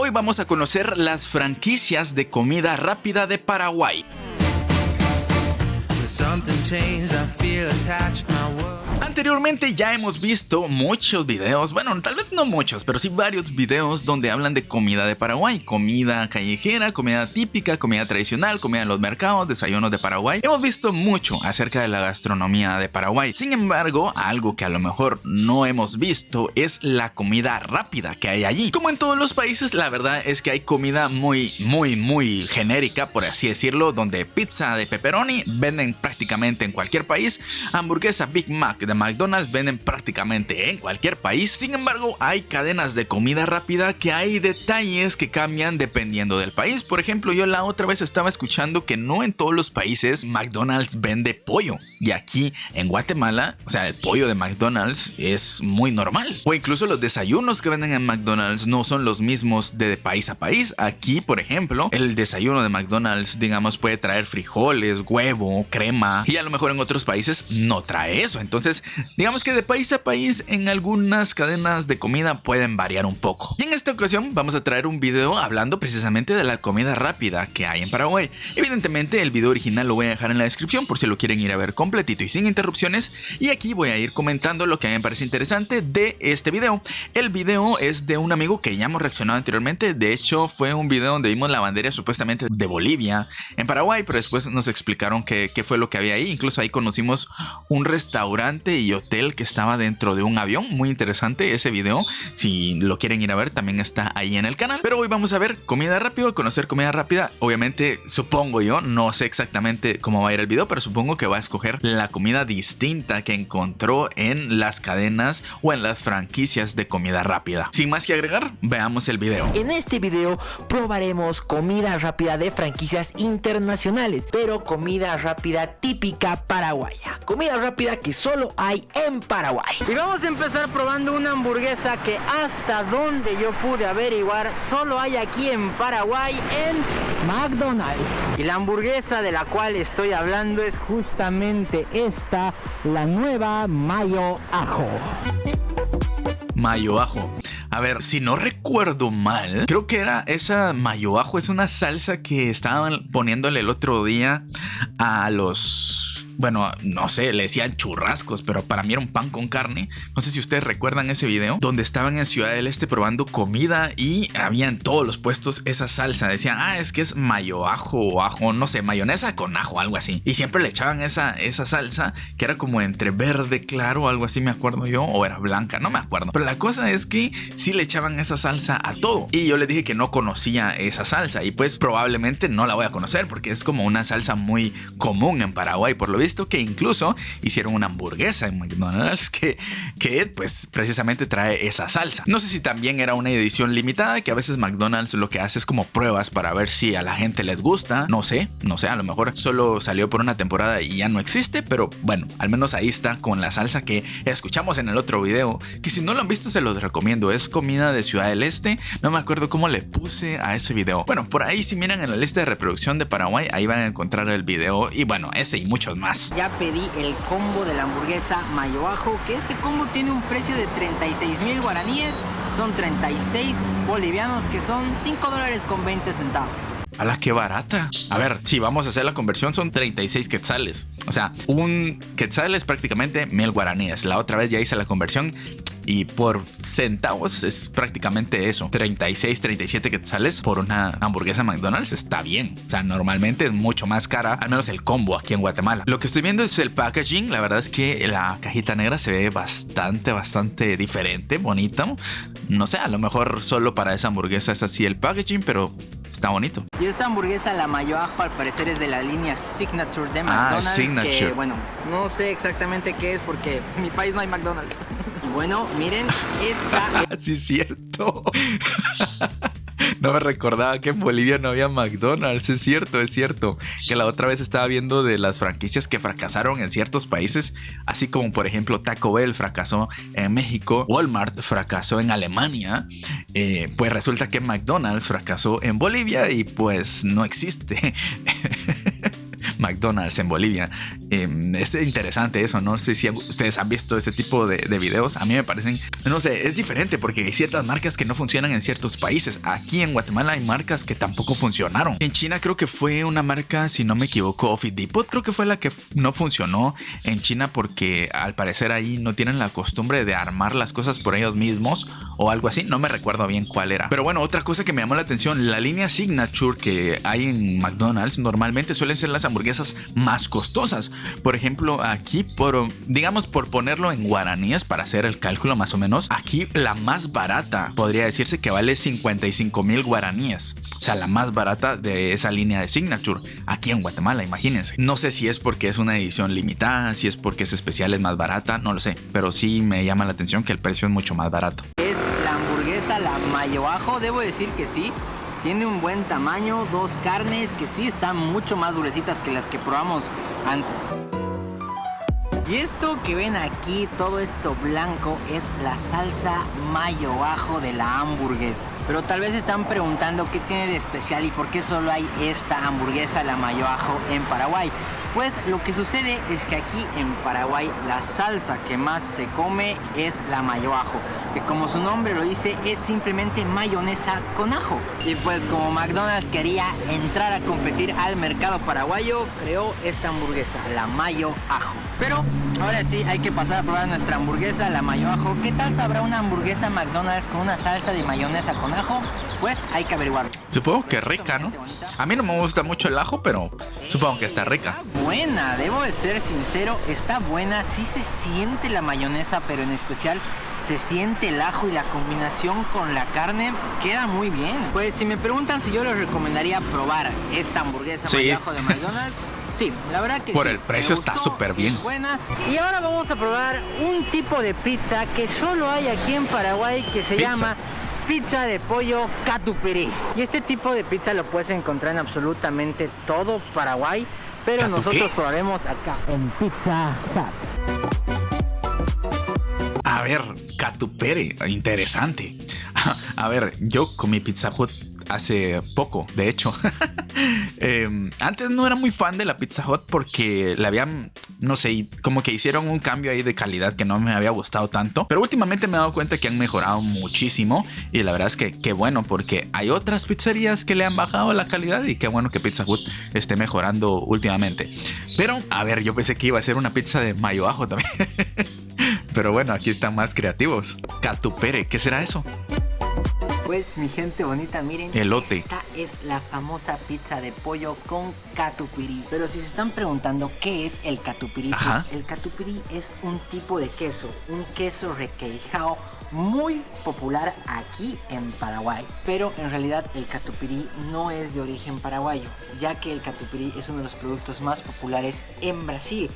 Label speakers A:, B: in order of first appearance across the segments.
A: Hoy vamos a conocer las franquicias de comida rápida de Paraguay. Anteriormente ya hemos visto muchos videos, bueno, tal vez no muchos, pero sí varios videos donde hablan de comida de Paraguay, comida callejera, comida típica, comida tradicional, comida en los mercados, desayunos de Paraguay. Hemos visto mucho acerca de la gastronomía de Paraguay. Sin embargo, algo que a lo mejor no hemos visto es la comida rápida que hay allí. Como en todos los países, la verdad es que hay comida muy genérica, por así decirlo, donde pizza de pepperoni venden prácticamente en cualquier país, hamburguesa Big Mac de McDonald's venden prácticamente en cualquier país. Sin embargo, hay cadenas de comida rápida que hay detalles que cambian dependiendo del país. Por ejemplo, yo la otra vez estaba escuchando que no en todos los países McDonald's vende pollo. Y aquí en Guatemala, o sea, el pollo de McDonald's es muy normal. O incluso los desayunos que venden en McDonald's no son los mismos de país a país. Aquí, por ejemplo, el desayuno de McDonald's, digamos, puede traer frijoles, huevo, crema. Y a lo mejor en otros países no trae eso. Entonces, digamos que de país a país en algunas cadenas de comida pueden variar un poco. Y en esta ocasión vamos a traer un video hablando precisamente de la comida rápida que hay en Paraguay. Evidentemente el video original lo voy a dejar en la descripción por si lo quieren ir a ver completito y sin interrupciones. Y aquí voy a ir comentando lo que a mí me parece interesante de este video. El video es de un amigo que ya hemos reaccionado anteriormente. De hecho fue un video donde vimos la bandera supuestamente de Bolivia en Paraguay, pero después nos explicaron qué fue lo que había ahí. Incluso ahí conocimos un restaurante y hotel que estaba dentro de un avión. Muy interesante ese video. Si lo quieren ir a ver, también está ahí en el canal. Pero hoy vamos a ver comida rápida, conocer comida rápida. Obviamente, supongo yo, no sé exactamente cómo va a ir el video, pero supongo que va a escoger la comida distinta que encontró en las cadenas o en las franquicias de comida rápida. Sin más que agregar, veamos el video.
B: En este video probaremos comida rápida de franquicias internacionales, pero comida rápida típica paraguaya. Comida rápida que solo hay en Paraguay.
C: Y vamos a empezar probando una hamburguesa que hasta donde yo pude averiguar solo hay aquí en Paraguay en McDonald's. Y la hamburguesa de la cual estoy hablando es justamente esta, la nueva Mayo Ajo.
A: Mayo Ajo. A ver, si no recuerdo mal, creo que era esa mayo ajo, es una salsa que estaban poniéndole el otro día a los... Bueno, no sé, le decían churrascos, pero para mí era un pan con carne. No sé si ustedes recuerdan ese video donde estaban en Ciudad del Este probando comida y había en todos los puestos esa salsa. Decían, es que es mayo ajo o ajo, no sé, mayonesa con ajo, algo así. Y siempre le echaban esa salsa que era como entre verde claro, algo así me acuerdo yo, o era blanca, no me acuerdo. Pero la cosa es que sí le echaban esa salsa a todo. Y yo les dije que no conocía esa salsa y pues probablemente no la voy a conocer porque es como una salsa muy común en Paraguay, por lo visto, que incluso hicieron una hamburguesa en McDonald's que pues precisamente trae esa salsa. No sé si también era una edición limitada, que a veces McDonald's lo que hace es como pruebas para ver si a la gente les gusta. No sé, a lo mejor solo salió por una temporada y ya no existe, pero bueno, al menos ahí está con la salsa que escuchamos en el otro video, que si no lo han visto se los recomiendo. Es comida de Ciudad del Este, no me acuerdo cómo le puse a ese video. Bueno, por ahí si miran en la lista de reproducción de Paraguay, ahí van a encontrar el video y bueno, ese y muchos más.
C: Ya pedí el combo de la hamburguesa Mayo Ajo, que este combo tiene un precio de 36,000 guaraníes, son 36 bolivianos, que son $5.20.
A: ¡A la que barata! A ver, si vamos a hacer la conversión son 36 quetzales. O sea, un quetzal es prácticamente 1,000 guaraníes. La otra vez ya hice la conversión y por centavos es prácticamente eso. 36, 37 quetzales por una hamburguesa McDonald's está bien. O sea, normalmente es mucho más cara, al menos el combo aquí en Guatemala. Lo que estoy viendo es el packaging. La verdad es que la cajita negra se ve bastante diferente, bonito. No sé, a lo mejor solo para esa hamburguesa es así el packaging, pero está bonito.
C: Y esta hamburguesa, la Mayo Ajo, al parecer es de la línea Signature de McDonald's.
A: Signature.
C: Que, bueno, no sé exactamente qué es porque en mi país no hay McDonald's. Y bueno, miren, esta...
A: Sí, es cierto. No me recordaba que en Bolivia no había McDonald's. Es cierto. Que la otra vez estaba viendo de las franquicias que fracasaron en ciertos países. Así como por ejemplo Taco Bell fracasó en México. Walmart fracasó en Alemania. Pues resulta que McDonald's fracasó en Bolivia y pues no existe. McDonald's en Bolivia. Es interesante eso, no sé si ustedes han visto este tipo de videos. A mí me parecen, no sé, es diferente porque hay ciertas marcas que no funcionan en ciertos países. Aquí en Guatemala hay marcas que tampoco funcionaron. En China creo que fue una marca, si no me equivoco, Office Depot, creo que fue la que no funcionó en China porque al parecer ahí no tienen la costumbre de armar las cosas por ellos mismos o algo así. No me recuerdo bien cuál era. Pero bueno, otra cosa que me llamó la atención, la línea Signature que hay en McDonald's normalmente suelen ser las hamburguesas más costosas. Por ejemplo, aquí digamos por ponerlo en guaraníes para hacer el cálculo más o menos, aquí la más barata podría decirse que vale 55,000 guaraníes. O sea, la más barata de esa línea de Signature aquí en Guatemala, imagínense. No sé si es porque es una edición limitada, si es porque es especial, es más barata, no lo sé. Pero sí me llama la atención que el precio es mucho más barato.
C: Es la hamburguesa, la mayo ajo, debo decir que sí. Tiene un buen tamaño, dos carnes que sí están mucho más durecitas que las que probamos antes. Y esto que ven aquí, todo esto blanco, es la salsa mayo ajo de la hamburguesa. Pero tal vez están preguntando qué tiene de especial y por qué solo hay esta hamburguesa, la mayo ajo, en Paraguay. Pues lo que sucede es que aquí en Paraguay la salsa que más se come es la mayo ajo, que como su nombre lo dice es simplemente mayonesa con ajo. Y pues como McDonald's quería entrar a competir al mercado paraguayo, creó esta hamburguesa, la mayo ajo. Pero ahora sí hay que pasar a probar nuestra hamburguesa, la mayo ajo. ¿Qué tal sabrá una hamburguesa McDonald's con una salsa de mayonesa con ajo? Pues hay que averiguarlo.
A: Supongo que rica, ¿no? A mí no me gusta mucho el ajo, pero supongo que está rica.
C: Buena, debo de ser sincero, está buena, sí se siente la mayonesa, pero en especial se siente el ajo y la combinación con la carne queda muy bien. Pues si me preguntan si yo les recomendaría probar esta hamburguesa mayo ajo de McDonald's, sí, la verdad que
A: por
C: sí.
A: el precio está súper bien.
C: Es buena. Y ahora vamos a probar un tipo de pizza que solo hay aquí en Paraguay que se llama pizza de pollo catupirí. Y este tipo de pizza lo puedes encontrar en absolutamente todo Paraguay, pero nosotros probaremos acá en Pizza Hut.
A: A ver, Catupere, interesante. A ver, yo comí Pizza Hut hace poco, de hecho. Antes no era muy fan de la Pizza Hut porque le habían, no sé, como que hicieron un cambio ahí de calidad que no me había gustado tanto. Pero últimamente me he dado cuenta que han mejorado muchísimo y la verdad es que qué bueno, porque hay otras pizzerías que le han bajado la calidad y qué bueno que Pizza Hut esté mejorando últimamente. Pero, a ver, yo pensé que iba a ser una pizza de mayo ajo también. Pero bueno, aquí están más creativos. Catupere, ¿qué será eso?
C: Pues mi gente bonita, miren,
A: elote.
C: Esta es la famosa pizza de pollo con catupirí. Pero si se están preguntando qué es el catupirí, pues el catupirí es un tipo de queso, un queso requeijao muy popular aquí en Paraguay. Pero en realidad el catupirí no es de origen paraguayo, ya que el catupirí es uno de los productos más populares en Brasil.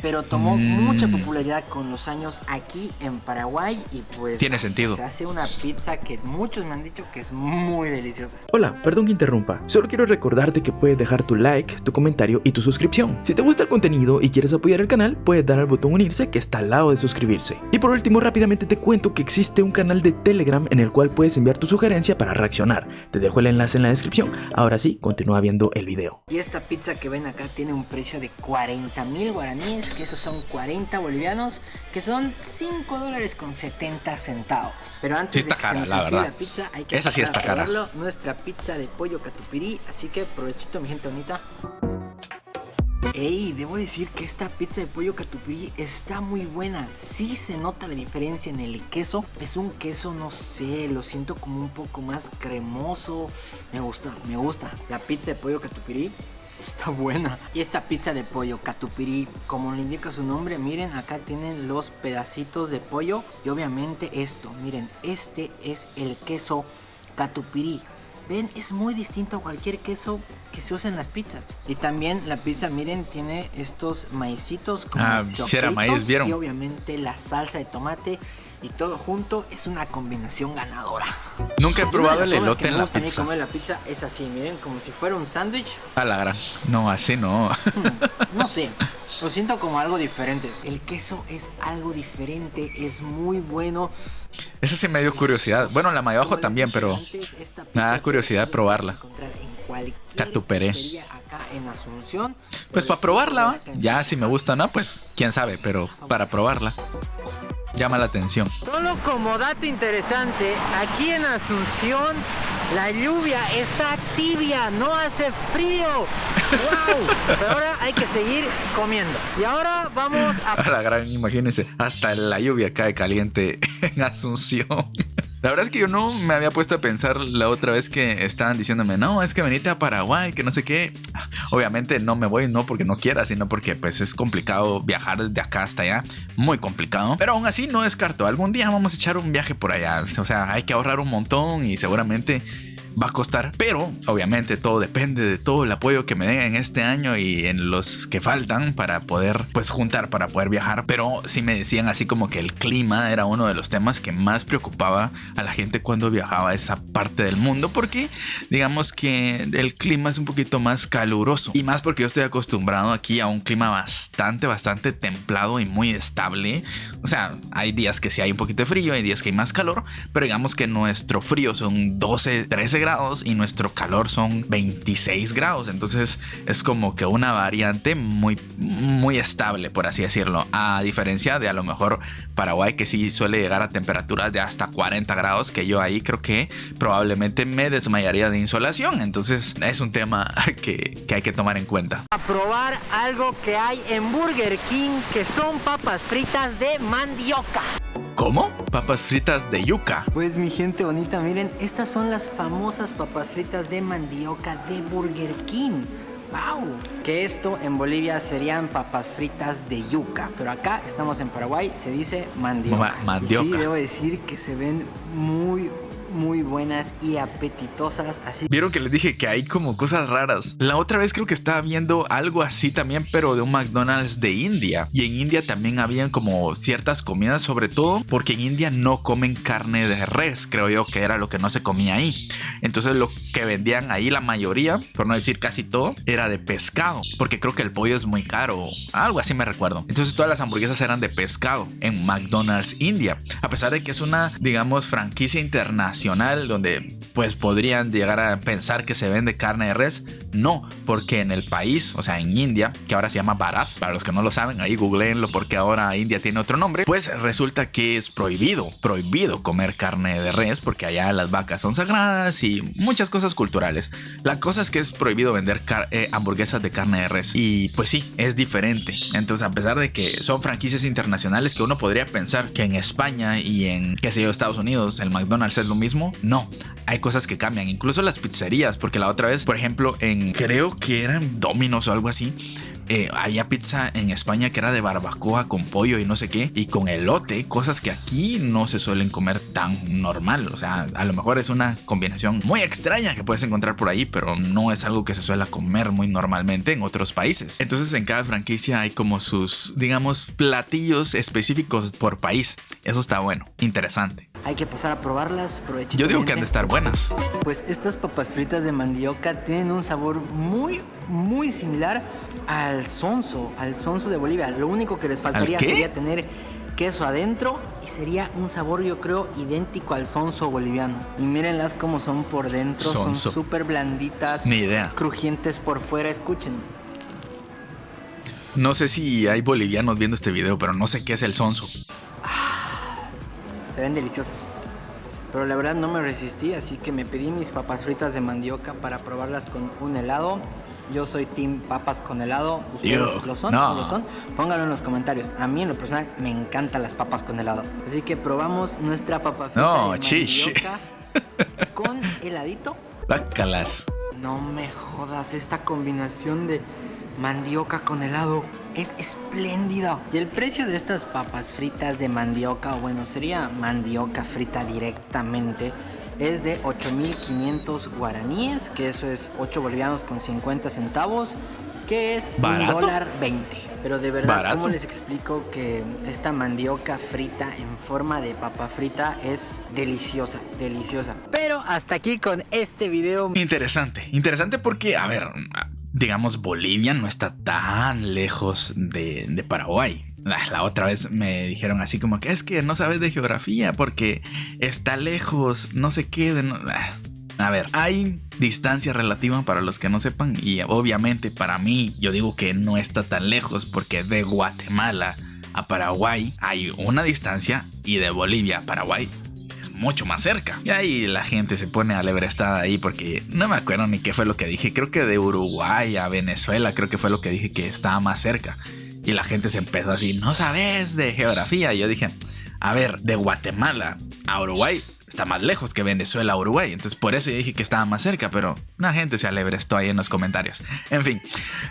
C: Pero tomó mucha popularidad con los años aquí en Paraguay y pues
A: tiene sentido.
C: Se hace una pizza que muchos me han dicho que es muy deliciosa.
D: Hola, perdón que interrumpa. Solo quiero recordarte que puedes dejar tu like, tu comentario y tu suscripción. Si te gusta el contenido y quieres apoyar el canal, puedes dar al botón unirse que está al lado de suscribirse. Y por último, rápidamente te cuento que existe un canal de Telegram en el cual puedes enviar tu sugerencia para reaccionar. Te dejo el enlace en la descripción. Ahora sí, continúa viendo el video.
C: Y esta pizza que ven acá tiene un precio de 40,000 guaraníes, que esos son 40 bolivianos, que son $5.70. Pero antes
A: sí está
C: de
A: cara,
C: que se
A: la verdad.
C: La pizza, hay que
A: esa sí está cara.
C: Nuestra pizza de pollo catupirí, así que provechito mi gente bonita. Ey, debo decir que esta pizza de pollo catupirí está muy buena. Sí se nota la diferencia en el queso. Es un queso, no sé, lo siento como un poco más cremoso. Me gusta. La pizza de pollo catupirí está buena. Y esta pizza de pollo catupirí, como le indica su nombre, miren, acá tienen los pedacitos de pollo. Y obviamente esto, miren, este es el queso catupirí. Ven, es muy distinto a cualquier queso que se usa en las pizzas. Y también la pizza, miren, tiene estos maicitos como
A: si era maíz, ¿vieron?
C: Y obviamente la salsa de tomate. Y todo junto es una combinación ganadora.
A: Nunca he probado el elote en la pizza.
C: A mí comer la pizza es así, miren, como si fuera un sándwich.
A: A la gran. No, así no.
C: No sé, lo siento como algo diferente. El queso es algo diferente, es muy bueno.
A: Eso sí me dio curiosidad. Bueno, la mayo ajo también, pero me da curiosidad probarla.
C: Catuperé. en Asunción.
A: Pues para probarla, ¿va? Ya si me gusta o no, pues quién sabe, pero para probarla. Llama la atención.
C: Solo como dato interesante, aquí en Asunción la lluvia está tibia, no hace frío. ¡Wow! Pero ahora hay que seguir comiendo. Y ahora vamos a
A: la gran, imagínense, hasta la lluvia cae caliente en Asunción. La verdad es que yo no me había puesto a pensar la otra vez que estaban diciéndome, no, es que venite a Paraguay, que no sé qué. Obviamente no me voy, no porque no quiera, sino porque pues es complicado viajar desde acá hasta allá. Muy complicado. Pero aún así no descarto. Algún día vamos a echar un viaje por allá. O sea, hay que ahorrar un montón y seguramente va a costar, pero obviamente todo depende de todo el apoyo que me den en este año y en los que faltan para poder pues juntar, para poder viajar. Pero sí me decían así como que el clima era uno de los temas que más preocupaba a la gente cuando viajaba a esa parte del mundo, porque digamos que el clima es un poquito más caluroso y más porque yo estoy acostumbrado aquí a un clima bastante templado y muy estable. O sea, hay días que sí hay un poquito de frío, hay días que hay más calor, pero digamos que nuestro frío son 12, 13 grados y nuestro calor son 26 grados. Entonces es como que una variante muy estable, por así decirlo. A diferencia de a lo mejor Paraguay, que sí suele llegar a temperaturas de hasta 40 grados, que yo ahí creo que probablemente me desmayaría de insolación. Entonces es un tema que hay que tomar en cuenta.
C: A probar algo que hay en Burger King, que son papas fritas de mandioca.
A: ¿Cómo? Papas fritas de yuca.
C: Pues mi gente bonita, miren, estas son las famosas papas fritas de mandioca de Burger King. ¡Wow! Que esto en Bolivia serían papas fritas de yuca, pero acá estamos en Paraguay, se dice mandioca.
A: Mandioca.
C: Y sí, debo decir que se ven muy buenas y apetitosas, así.
A: Vieron que les dije que hay como cosas raras. La otra vez creo que estaba viendo algo así también, pero de un McDonald's de India. Y en India también habían como ciertas comidas, sobre todo porque en India no comen carne de res, creo yo que era lo que no se comía ahí. Entonces lo que vendían ahí, la mayoría, por no decir casi todo, era de pescado, porque creo que el pollo es muy caro, algo así me recuerdo. Entonces todas las hamburguesas eran de pescado en McDonald's India, a pesar de que es una, digamos, franquicia internacional donde pues podrían llegar a pensar que se vende carne de res. No, porque en el país, o sea en India, que ahora se llama Bharat, para los que no lo saben, ahí googleenlo porque ahora India tiene otro nombre, pues resulta que es prohibido comer carne de res, porque allá las vacas son sagradas y muchas cosas culturales. La cosa es que es prohibido vender hamburguesas de carne de res, y pues sí, es diferente. Entonces, a pesar de que son franquicias internacionales, que uno podría pensar que en España y en, qué sé yo, Estados Unidos el McDonald's es lo mismo, no, hay cosas que cambian, incluso las pizzerías, porque la otra vez, por ejemplo, creo que eran Domino's o algo así, había pizza en España que era de barbacoa con pollo y no sé qué, y con elote, cosas que aquí no se suelen comer tan normal. O sea, a lo mejor es una combinación muy extraña que puedes encontrar por ahí, pero no es algo que se suele comer muy normalmente en otros países. Entonces en cada franquicia hay como sus, digamos, platillos específicos por país. Eso está bueno, interesante.
C: Hay que pasar a probarlas.
A: Yo digo que han de estar buenas.
C: Pues estas papas fritas de mandioca tienen un sabor muy similar al sonso de Bolivia. Lo único que les faltaría sería tener queso adentro y sería un sabor, yo creo, idéntico al sonso boliviano. Y mírenlas como son por dentro, son súper blanditas,
A: ni idea,
C: crujientes por fuera. Escuchen.
A: No sé si hay bolivianos viendo este video, pero no sé qué es el sonso.
C: Se ven deliciosas, pero la verdad no me resistí, así que me pedí mis papas fritas de mandioca para probarlas con un helado. Yo soy team papas con helado. ¿Ustedes lo son? ¿No lo son? Pónganlo en los comentarios. A mí en lo personal me encantan las papas con helado. Así que probamos nuestra papa frita de mandioca con heladito.
A: Bácalas.
C: No me jodas, esta combinación de mandioca con helado es espléndida. Y el precio de estas papas fritas de mandioca, o bueno, sería mandioca frita directamente, es de 8.500 guaraníes, que eso es 8 bolivianos con 50 centavos, que es
A: ¿barato?
C: $1.20. Pero de verdad,
A: ¿barato?
C: ¿Cómo les explico que esta mandioca frita en forma de papa frita es deliciosa? Pero hasta aquí con este video.
A: Interesante porque, a ver, digamos, Bolivia no está tan lejos de Paraguay. La otra vez me dijeron así como que es que no sabes de geografía porque está lejos, no sé qué. A ver, hay distancia relativa para los que no sepan y obviamente para mí yo digo que no está tan lejos porque de Guatemala a Paraguay hay una distancia y de Bolivia a Paraguay es mucho más cerca. Y ahí la gente se pone alebrestada ahí porque no me acuerdo ni qué fue lo que dije. Creo que de Uruguay a Venezuela creo que fue lo que dije que estaba más cerca. Y la gente se empezó así, no sabes de geografía. Y yo dije, a ver, de Guatemala a Uruguay está más lejos que Venezuela a Uruguay. Entonces por eso yo dije que estaba más cerca, pero la gente se alebrestó ahí en los comentarios. En fin,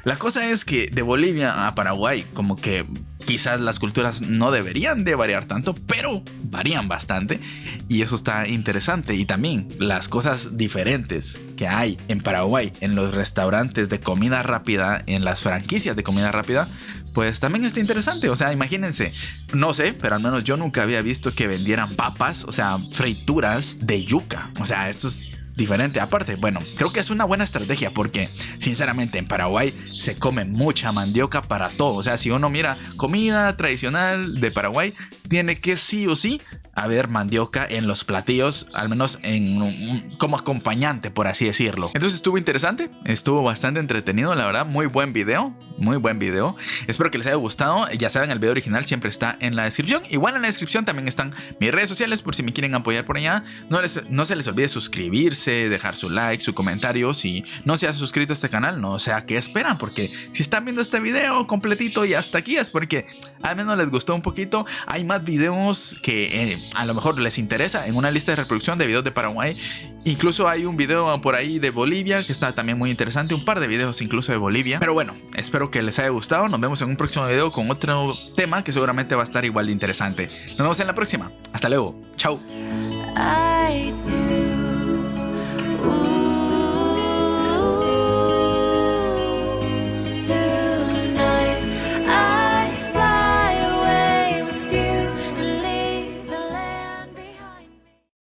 A: la cosa es que de Bolivia a Paraguay como que quizás las culturas no deberían de variar tanto, pero varían bastante y eso está interesante. Y también las cosas diferentes que hay en Paraguay, en los restaurantes de comida rápida, en las franquicias de comida rápida, pues también está interesante. O sea, imagínense, no sé, pero al menos yo nunca había visto que vendieran papas, o sea, frituras de yuca. O sea, esto es diferente. Aparte, bueno, creo que es una buena estrategia porque sinceramente en Paraguay se come mucha mandioca para todo. O sea, si uno mira comida tradicional de Paraguay, tiene que sí o sí haber mandioca en los platillos, al menos como acompañante, por así decirlo. Entonces estuvo interesante, estuvo bastante entretenido, la verdad. Muy buen video, muy buen video. Espero que les haya gustado. Ya saben, el video original siempre está en la descripción. Igual en la descripción también están mis redes sociales por si me quieren apoyar por allá. No se les olvide suscribirse, dejar su like, su comentario. Si no se ha suscrito a este canal, no sé a qué esperan, porque si están viendo este video completito y hasta aquí es porque al menos les gustó un poquito. Hay más videos que a lo mejor les interesa en una lista de reproducción de videos de Paraguay. Incluso hay un video por ahí de Bolivia que está también muy interesante, un par de videos incluso de Bolivia. Pero bueno, espero que les haya gustado. Nos vemos en un próximo video con otro tema que seguramente va a estar igual de interesante. Nos vemos en la próxima. Hasta luego. Chao.